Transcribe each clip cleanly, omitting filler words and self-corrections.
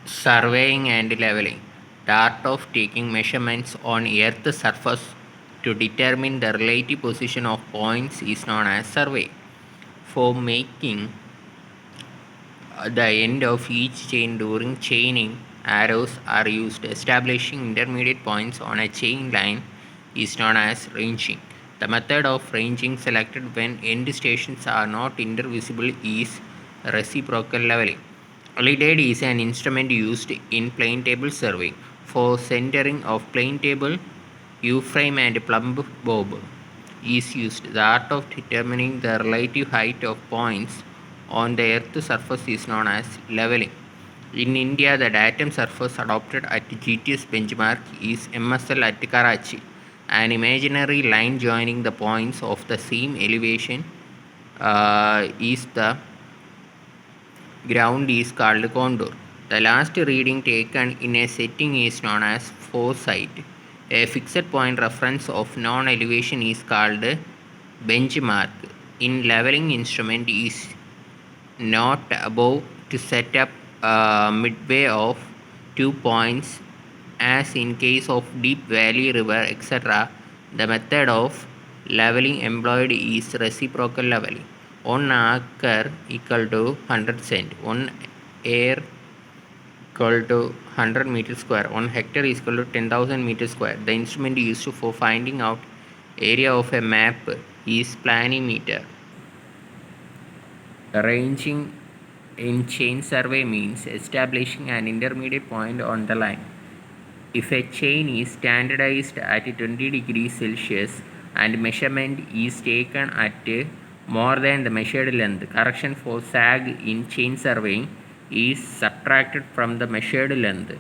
Surveying and leveling. The art of taking measurements on Earth's surface to determine the relative position of points is known as survey. For making the end of each chain during chaining, arrows are used. Establishing intermediate points on a chain line is known as ranging. The method of ranging selected when end stations are not intervisible is reciprocal leveling. Leaded is an instrument used in plane table surveying. For centering of plane table, U-frame and plumb bob is used. The art of determining the relative height of points on the Earth's surface is known as leveling. In India, the datum surface adopted at GTS benchmark is MSL at Karachi. An imaginary line joining the points of the same elevation is the ground is called contour. The last reading taken in a setting is known as foresight. A fixed point reference of non-elevation is called benchmark. In leveling instrument is not above to set up midway of 2 points as in case of deep valley, river, etc. The method of leveling employed is reciprocal leveling. 1 acre equal to 100 cent, 1 acre equal to 100 meters square, 1 hectare is equal to 10,000 meters square. The instrument used for finding out area of a map is planimeter. Ranging in chain survey means establishing an intermediate point on the line. If a chain is standardized at 20 degrees Celsius and measurement is taken at more than the measured length, correction for sag in chain surveying is subtracted from the measured length.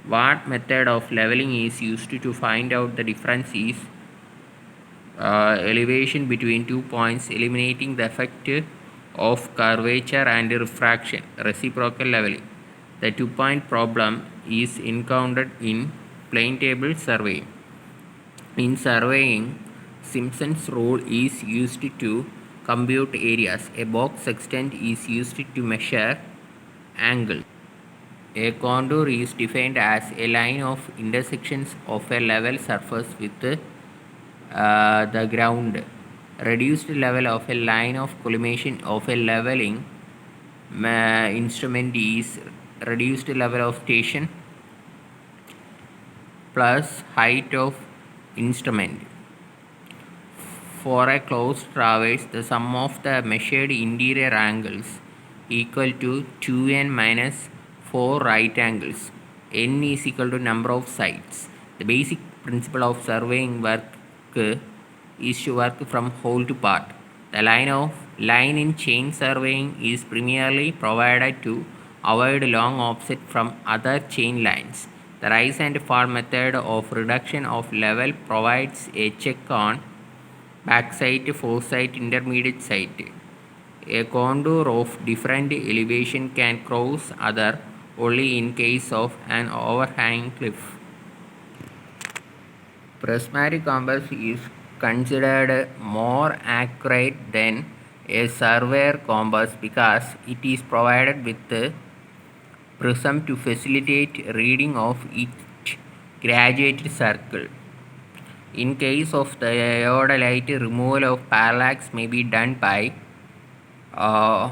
What method of leveling is used to find out the difference is elevation between 2 points, eliminating the effect of curvature and refraction, reciprocal leveling. The 2 point problem is encountered in plane table surveying. In surveying, Simpson's rule is used to compute areas. A box extent is used to measure angles. A contour is defined as a line of intersections of a level surface with the ground. Reduced level of a line of collimation of a leveling instrument is reduced level of station plus height of instrument. For a closed traverse, the sum of the measured interior angles equal to 2n minus 4 right angles. N is equal to number of sides. The basic principle of surveying work is to work from whole to part. The line in chain surveying is primarily provided to avoid long offset from other chain lines. The rise and fall method of reduction of level provides a check on backside, foresight, intermediate site. A contour of different elevation can cross other only in case of an overhanging cliff. Prismatic compass is considered more accurate than a surveyor compass because it is provided with a prism to facilitate reading of each graduated circle. In case of the theodolite, removal of parallax may be done by uh,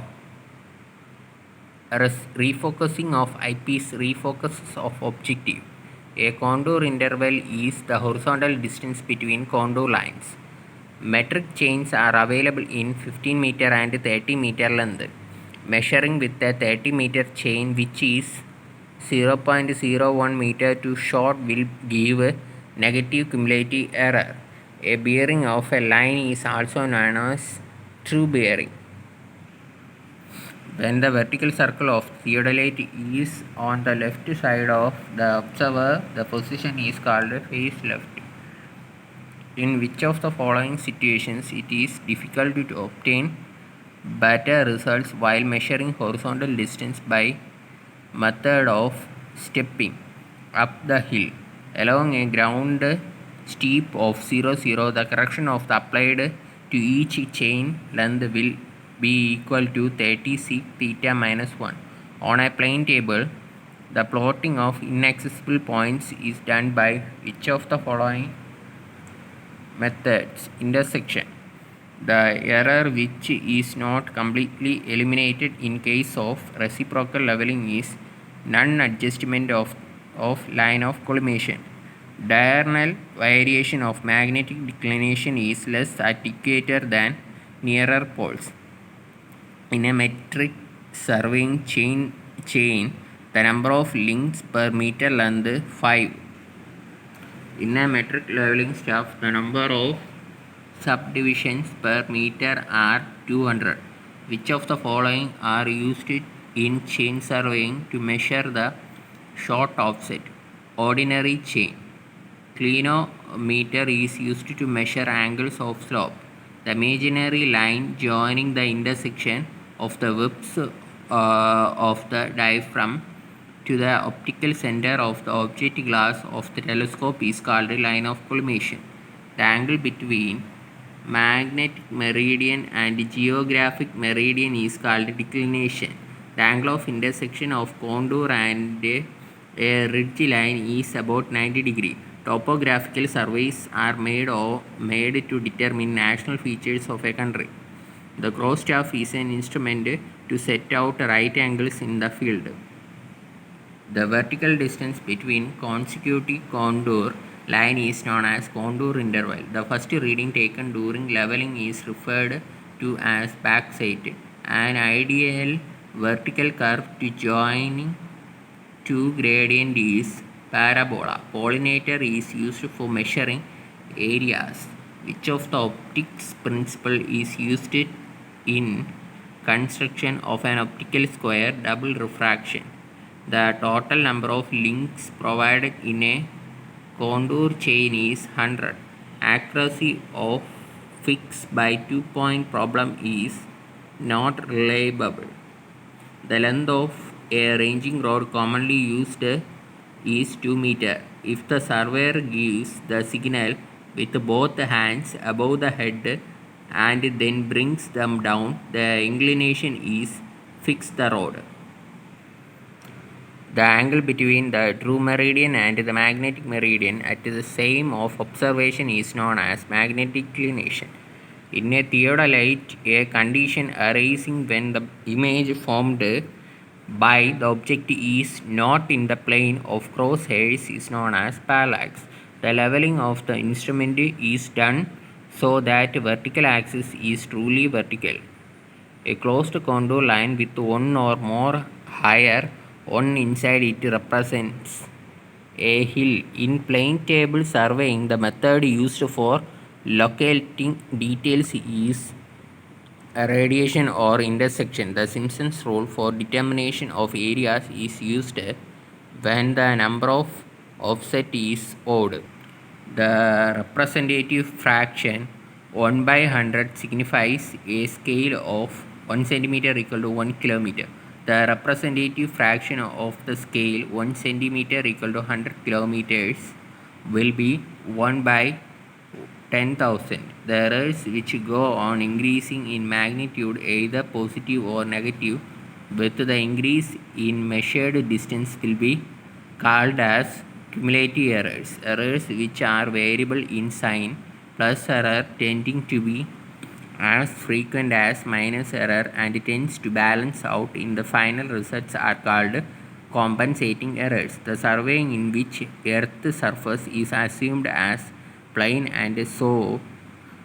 refocusing of eyepiece, refocuses of objective. A contour interval is the horizontal distance between contour lines. Metric chains are available in 15 meter and 30 meter length. Measuring with a 30 meter chain which is 0.01 meter too short will give negative cumulative error. A bearing of a line is also known as true bearing. When the vertical circle of theodolite is on the left side of the observer, the position is called face left. In which of the following situations it is difficult to obtain better results while measuring horizontal distance by method of stepping up the hill along a ground steep of 0, 0, the correction of the applied to each chain length will be equal to 30 sec theta minus 1. On a plane table, The plotting of inaccessible points is done by which of the following methods? Intersection. The error which is not completely eliminated in case of reciprocal leveling is non-adjustment of line of collimation. Diurnal variation of magnetic declination is less acute than nearer poles. In a metric surveying chain, the number of links per meter length 5. In a metric leveling shaft, the number of subdivisions per meter are 200. Which of the following are used in chain surveying to measure the short offset? Ordinary chain. Clinometer is used to measure angles of slope. The imaginary line joining the intersection of the whips of the diaphragm to the optical center of the object glass of the telescope is called a line of collimation. The angle between magnetic meridian and geographic meridian is called declination. The angle of intersection of contour and a ridge line is about 90 degree. Topographical surveys are made to determine national features of a country. The cross staff is an instrument to set out right angles in the field. The vertical distance between consecutive contour line is known as contour interval. The first reading taken during leveling is referred to as backsight. An ideal vertical curve to joining two gradient is parabola. Pollinator is used for measuring areas. Which of the optics principle is used in construction of an optical square? Double refraction. The total number of links provided in a contour chain is 100. Accuracy of fix by 2-point problem is not reliable. The length of a ranging rod commonly used is 2 meter. If the surveyor gives the signal with both hands above the head and then brings them down, the inclination is fix the rod. The angle between the true meridian and the magnetic meridian at the same of observation is known as magnetic inclination. In a theodolite, a condition arising when the image formed by the object is not in the plane of crosshairs is known as parallax. The leveling of the instrument is done so that vertical axis is truly vertical. A closed contour line with one or more higher one inside it represents a hill. In plane table surveying, the method used for locating details is radiation or intersection. The Simpson's rule for determination of areas is used when the number of offset is odd. The representative fraction 1 by 100 signifies a scale of 1 centimeter equal to 1 kilometer. The representative fraction of the scale 1 centimeter equal to 100 kilometers will be 1 by 10,000. The errors which go on increasing in magnitude, either positive or negative, with the increase in measured distance will be called as cumulative errors. Errors which are variable in sign, plus error tending to be as frequent as minus error and tends to balance out in the final results are called compensating errors. The surveying in which Earth's surface is assumed as plane and so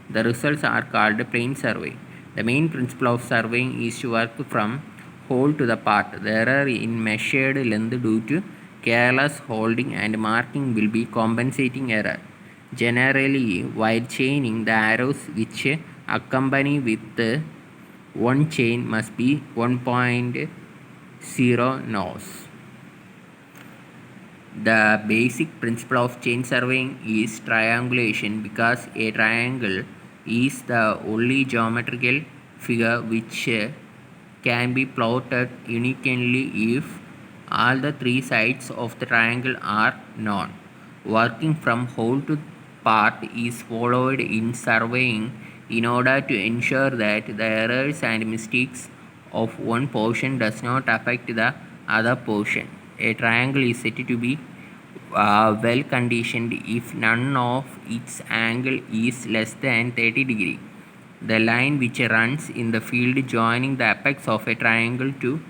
the results are called plane survey. The main principle of surveying is to work from whole to the part. The error in measured length due to careless holding and marking will be compensating error. Generally, while chaining, the arrows which accompany with one chain must be 1.0 knots. The basic principle of chain surveying is triangulation because a triangle is the only geometrical figure which can be plotted uniquely if all the three sides of the triangle are known. Working from whole to part is followed in surveying in order to ensure that the errors and mistakes of one portion does not affect the other portion. A triangle is said to be well conditioned if none of its angle is less than 30 degree. The line which runs in the field joining the apex of a triangle to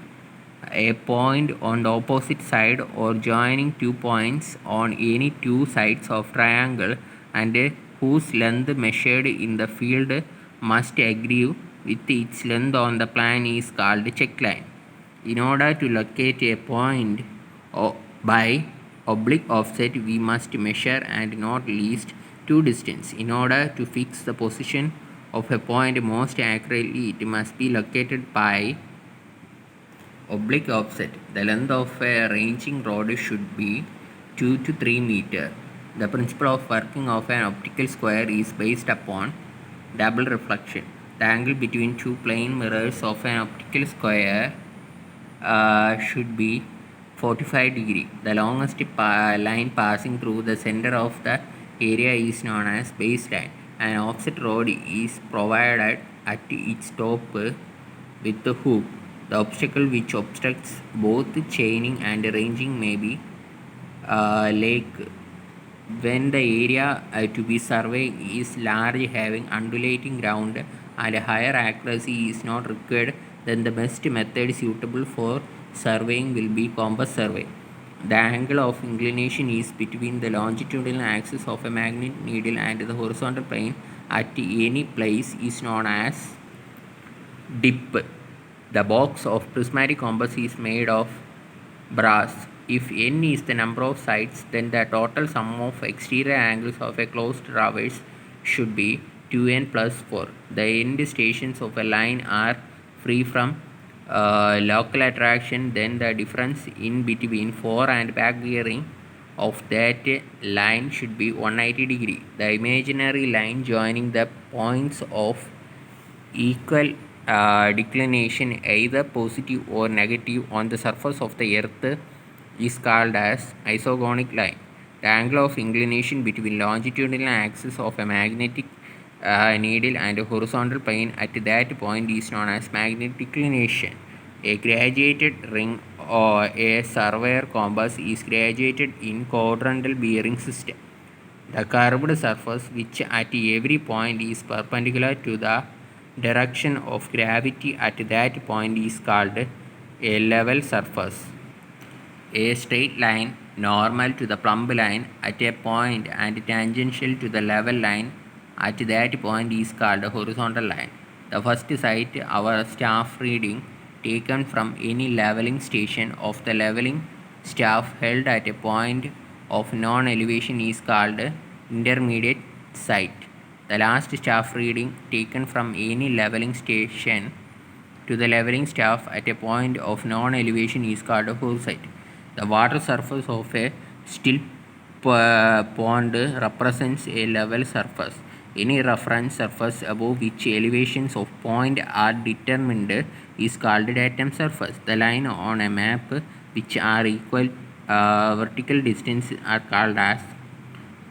a point on the opposite side or joining two points on any two sides of triangle and whose length measured in the field must agree with its length on the plan is called check line. In order to locate a point by oblique offset, we must measure and not least two distance. In order to fix the position of a point most accurately, it must be located by oblique offset. The length of a ranging rod should be 2 to 3 meter. The principle of working of an optical square is based upon double reflection. The angle between two plane mirrors of an optical square should be 45 degree. The longest line passing through the center of the area is known as baseline. An offset rod is provided at its top with the hook. The obstacle which obstructs both chaining and ranging may be lake when the area to be surveyed is large, having undulating ground and higher accuracy is not required, then the best method suitable for surveying will be compass survey. The angle of inclination is between the longitudinal axis of a magnet needle and the horizontal plane at any place is known as dip. The box of prismatic compass is made of brass. If n is the number of sides, then the total sum of exterior angles of a closed traverse should be 2n plus 4. The end stations of a line are free from local attraction, then the difference in between fore and back gearing of that line should be 180 degree. The imaginary line joining the points of equal declination, either positive or negative, on the surface of the earth is called as isogonic line. The angle of inclination between longitudinal axis of a magnetic needle and a horizontal plane at that point is known as magnetic declination. A graduated ring or a surveyor compass is graduated in quadrantal bearing system. The curved surface which at every point is perpendicular to the direction of gravity at that point is called a level surface. A straight line normal to the plumb line at a point and tangential to the level line at that point is called a horizontal line. The first sight our staff reading taken from any leveling station of the leveling staff held at a point of non-elevation is called intermediate sight. The last staff reading taken from any leveling station to the leveling staff at a point of non-elevation is called a foresight. The water surface of a still pond represents a level surface. Any reference surface above which elevations of point are determined is called datum surface. The line on a map which are equal vertical distance are called as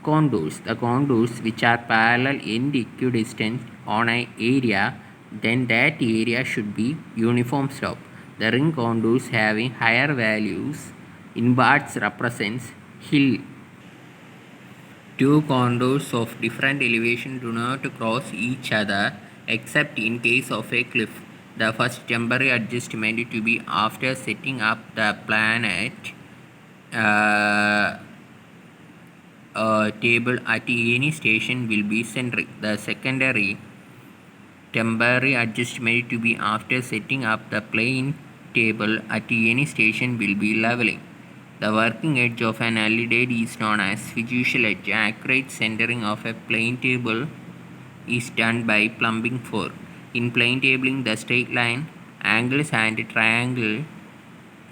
contours. The contours which are parallel and equidistant on an area, then that area should be uniform slope. The ring contours having higher values in bars represents hill. Two contours of different elevation do not cross each other except in case of a cliff. The first temporary adjustment to be after setting up the planet table at any station will be centric. The secondary temporary adjustment to be after setting up the plane table at any station will be leveling. The working edge of an lead is known as fiducial edge. Accurate centering of a plane table is done by plumbing fork. In plane tabling, the straight line, angles and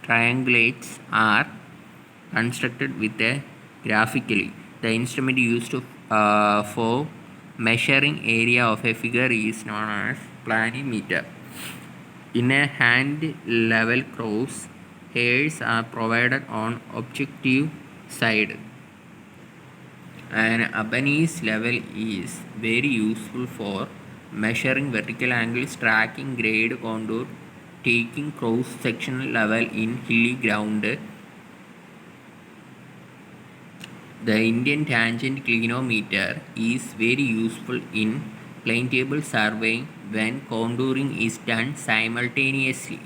triangulates are constructed with a graphically. The instrument used for measuring area of a figure is known as planimeter. In a hand level cross, hairs are provided on objective side. An Ibanez level is very useful for measuring vertical angles, tracking grade contour, taking cross-sectional level in hilly ground, The Indian tangent clinometer is very useful in plane table surveying when contouring is done simultaneously.